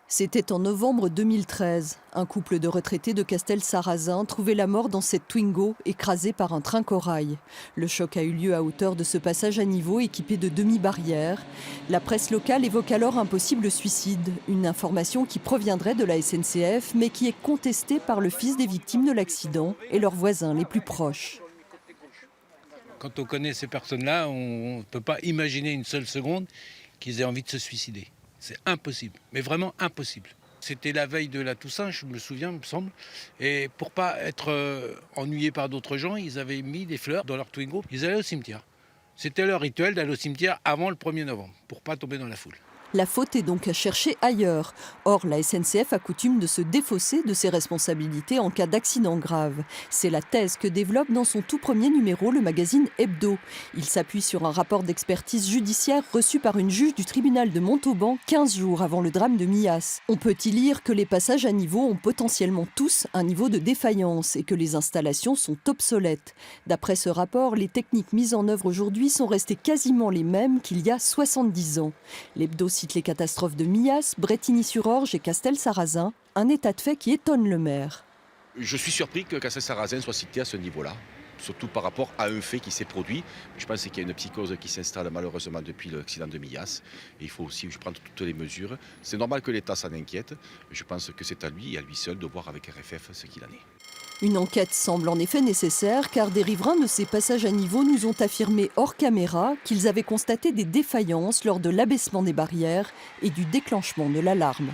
C'était en novembre 2013. Un couple de retraités de Castel-Sarrazin trouvait la mort dans cette Twingo écrasée par un train corail. Le choc a eu lieu à hauteur de ce passage à niveau équipé de demi-barrières. La presse locale évoque alors un possible suicide, une information qui proviendrait de la SNCF mais qui est contestée par le fils des victimes de l'accident et leurs voisins les plus proches. Quand on connaît ces personnes-là, on ne peut pas imaginer une seule seconde qu'ils aient envie de se suicider. C'est impossible, mais vraiment impossible. C'était la veille de la Toussaint, je me souviens, il me semble. Et pour pas être ennuyés par d'autres gens, ils avaient mis des fleurs dans leur Twingo. Ils allaient au cimetière. C'était leur rituel d'aller au cimetière avant le 1er novembre, pour pas tomber dans la foule. La faute est donc à chercher ailleurs. Or, la SNCF a coutume de se défausser de ses responsabilités en cas d'accident grave. C'est la thèse que développe dans son tout premier numéro le magazine Hebdo. Il s'appuie sur un rapport d'expertise judiciaire reçu par une juge du tribunal de Montauban 15 jours avant le drame de Millas. On peut y lire que les passages à niveau ont potentiellement tous un niveau de défaillance et que les installations sont obsolètes. D'après ce rapport, les techniques mises en œuvre aujourd'hui sont restées quasiment les mêmes qu'il y a 70 ans. L'Hebdo cite les catastrophes de Millas, Brétigny-sur-Orge et Castel-Sarrazin, un état de fait qui étonne le maire. Je suis surpris que Castel-Sarrazin soit cité à ce niveau-là, surtout par rapport à un fait qui s'est produit. Je pense qu'il y a une psychose qui s'installe malheureusement depuis l'accident de Millas. Et il faut aussi prendre toutes les mesures. C'est normal que l'État s'en inquiète. Je pense que c'est à lui et à lui seul de voir avec RFF ce qu'il en est. Une enquête semble en effet nécessaire car des riverains de ces passages à niveau nous ont affirmé hors caméra qu'ils avaient constaté des défaillances lors de l'abaissement des barrières et du déclenchement de l'alarme.